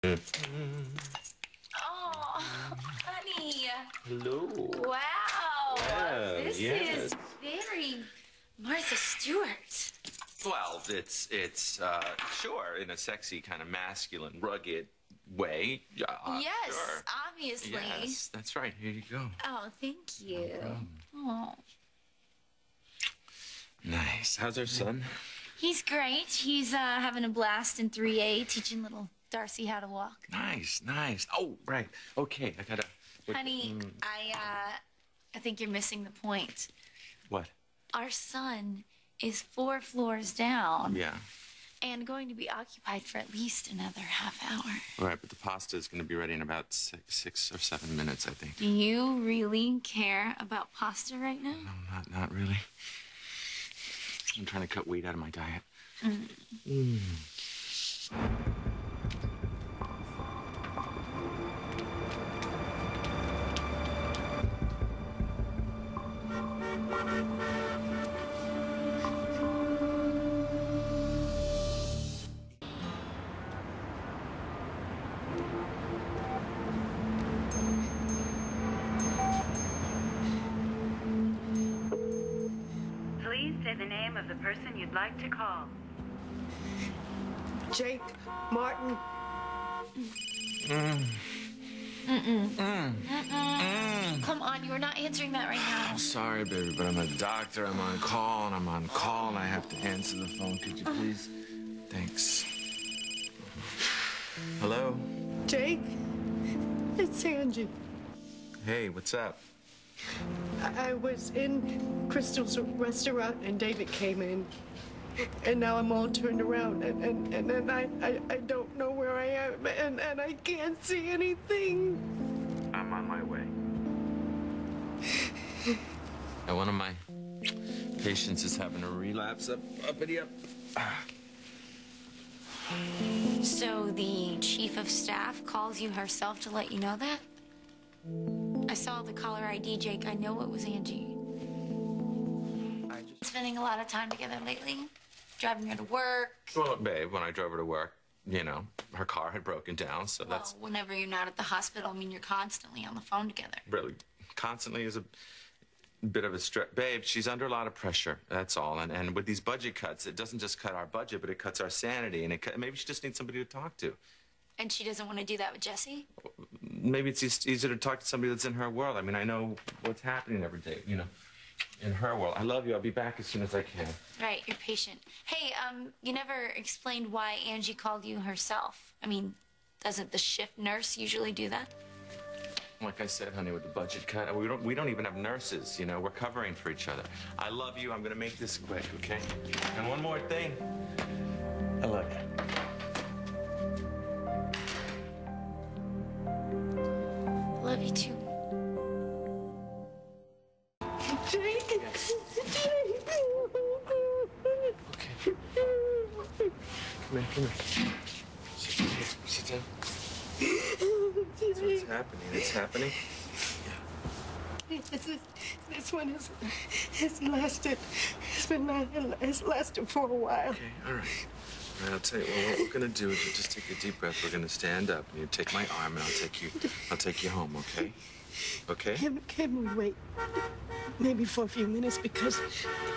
Oh, honey. Hello. Wow. Yeah, This is very Martha Stewart. Well, it's sure, in a sexy, kind of masculine, rugged way. Yes, sure. obviously. Yes, that's right. Here you go. Oh, thank you. No problem. Oh. Nice. How's our son? He's great. He's having a blast in 3A, teaching little Darcy how to walk. Nice, nice. Oh, right. Okay, I gotta... Honey, I think you're missing the point. What? Our son is 4 floors down. Yeah. And going to be occupied for at least another half hour. Right, but the pasta is going to be ready in about six or 7 minutes, I think. Do you really care about pasta right now? No, not really. I'm trying to cut weight out of my diet. Please say the name of the person you'd like to call. Jake Martin. Come on, you are not answering that right now. Sorry, baby, but I'm a doctor. I'm on call, and I have to answer the phone. Could you please? Thanks. Hello? Jake? It's Angie. Hey, what's up? I was in Crystal's restaurant and David came in. And now I'm all turned around and I don't know where I am and I can't see anything. I'm on my way. And one of my patients is having a relapse. Uppity up. So the chief of staff calls you herself to let you know that? I saw the caller ID, Jake. I know it was Angie. Spending a lot of time together lately? Driving her to work? Well, babe, when I drove her to work, you know, her car had broken down, so that's... Well, whenever you're not at the hospital, I mean, you're constantly on the phone together. Really, constantly is a bit of a stress. Babe, she's under a lot of pressure, that's all. And with these budget cuts, it doesn't just cut our budget, but it cuts our sanity. And maybe she just needs somebody to talk to. And she doesn't want to do that with Jesse? Maybe it's just easier to talk to somebody that's in her world. I mean, I know what's happening every day, you know, in her world. I love you. I'll be back as soon as I can. Right, you're patient. Hey, you never explained why Angie called you herself. I mean, doesn't the shift nurse usually do that? Like I said, honey, with the budget cut, we don't even have nurses, you know. We're covering for each other. I love you. I'm going to make this quick, okay? And one more thing. I love you. Love you too. Jake? Yes. Jake! Okay. Come here. Sit down. What's happening? It's happening? This one has lasted for a while. Okay, all right. All right, I'll tell you, well, what we're gonna do is you just take a deep breath. We're gonna stand up, and you take my arm, and I'll take you home, okay? Okay? Can we wait maybe for a few minutes because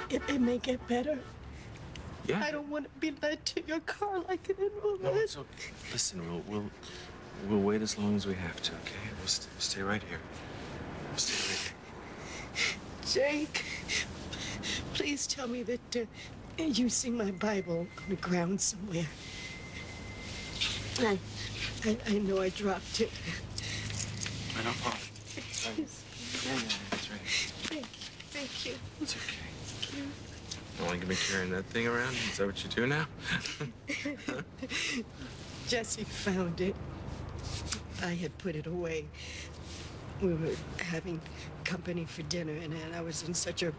it may get better? Yeah. I don't want to be led to your car like an invalid. No, it's okay. Listen, we'll wait as long as we have to, okay? We'll stay right here. We'll stay right here. Jake, please tell me that you see my Bible on the ground somewhere. I know I dropped it. I don't know. Yeah, that's right. Thank you. It's okay. You want to be carrying that thing around? Is that what you do now? Jesse found it. I had put it away. We were having company for dinner, and I was in such a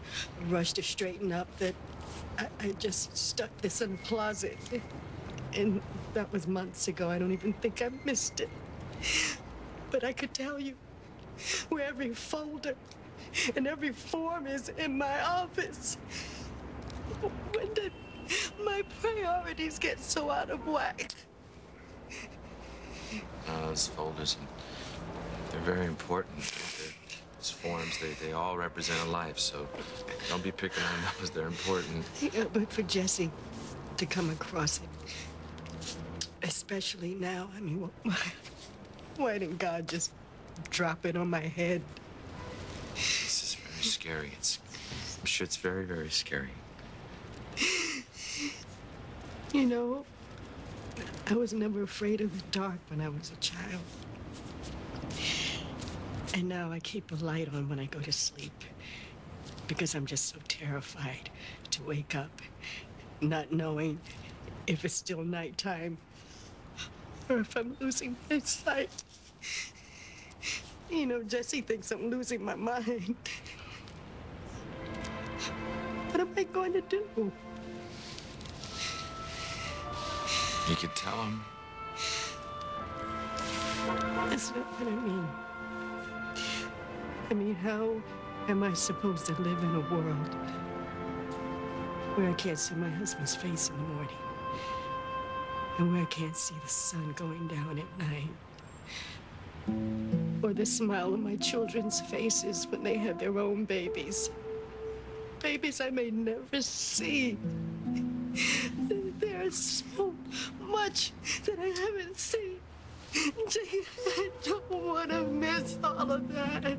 rush to straighten up that I just stuck this in the closet. And that was months ago. I don't even think I missed it. But I could tell you where every folder and every form is in my office. When did my priorities get so out of whack? those folders, and they're very important. Those forms, they all represent a life, so don't be picking on those. They're important. Yeah, but for Jesse to come across it, especially now, I mean, why didn't God just drop it on my head? This is very scary. I'm sure it's very, very scary. You know, I was never afraid of the dark when I was a child. And now I keep a light on when I go to sleep because I'm just so terrified to wake up not knowing if it's still nighttime or if I'm losing my sight. You know, Jesse thinks I'm losing my mind. What am I going to do? You could tell him. That's not what I mean. I mean, how am I supposed to live in a world where I can't see my husband's face in the morning and where I can't see the sun going down at night or the smile on my children's faces when they have their own babies? Babies I may never see. There's so much that I haven't seen. I don't want to miss all of that.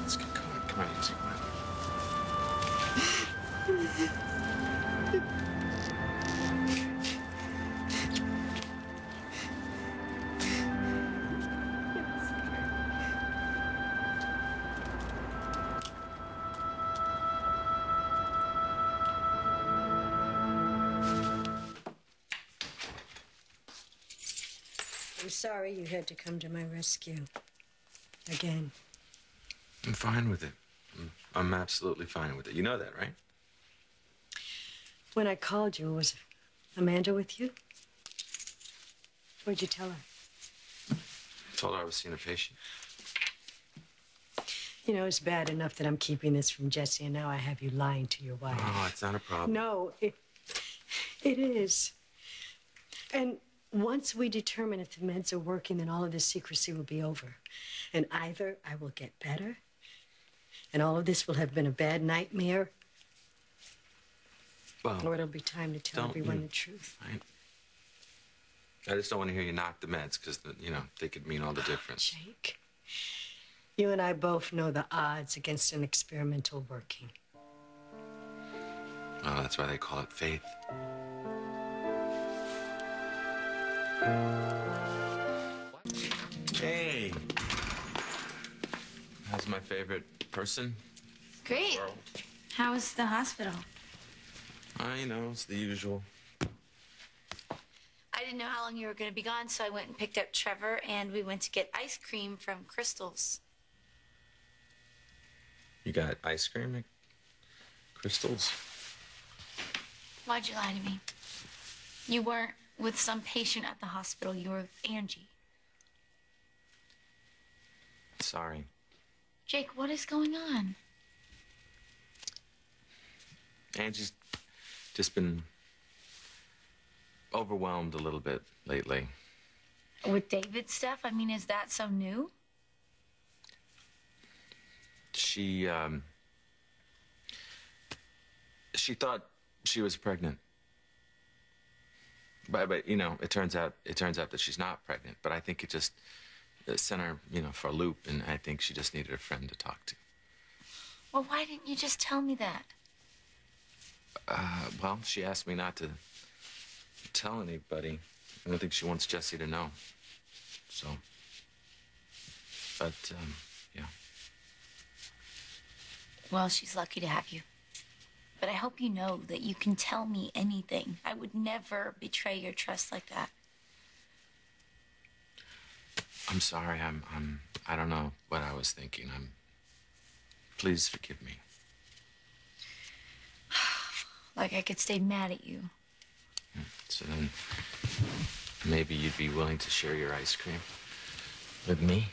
Let's get going. Come on, you take one. I'm sorry you had to come to my rescue. Again. I'm fine with it. I'm absolutely fine with it. You know that, right? When I called you, was Amanda with you? What'd you tell her? I told her I was seeing a patient. You know, it's bad enough that I'm keeping this from Jesse, and now I have you lying to your wife. Oh, it's not a problem. No, it is. And once we determine if the meds are working, then all of this secrecy will be over. And either I will get better, and all of this will have been a bad nightmare, Well, or it'll be time to tell everyone the truth. I just don't want to hear you knock the meds, because, you know, they could mean all the difference. Jake, you and I both know the odds against an experimental working. Well, that's why they call it faith. Hey. How's my favorite person? Great. World? How was the hospital? You know, it's the usual. I didn't know how long you were going to be gone, so I went and picked up Trevor, and we went to get ice cream from Crystal's. You got ice cream at Crystal's? Why'd you lie to me? You weren't with some patient at the hospital. You were with Angie. Sorry. Jake, what is going on? Angie's just been overwhelmed a little bit lately. With David's stuff? I mean, is that so new? She thought she was pregnant. But you know, it turns out that she's not pregnant. But I think it just sent her, you know, for a loop, and I think she just needed a friend to talk to. Well, why didn't you just tell me that? Well, she asked me not to tell anybody. I don't think she wants Jesse to know. So, but yeah. Well, she's lucky to have you. But I hope you know that you can tell me anything. I would never betray your trust like that. I'm sorry. I don't know what I was thinking. Please forgive me. Like I could stay mad at you. So then, maybe you'd be willing to share your ice cream with me?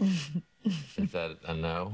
Is that a no?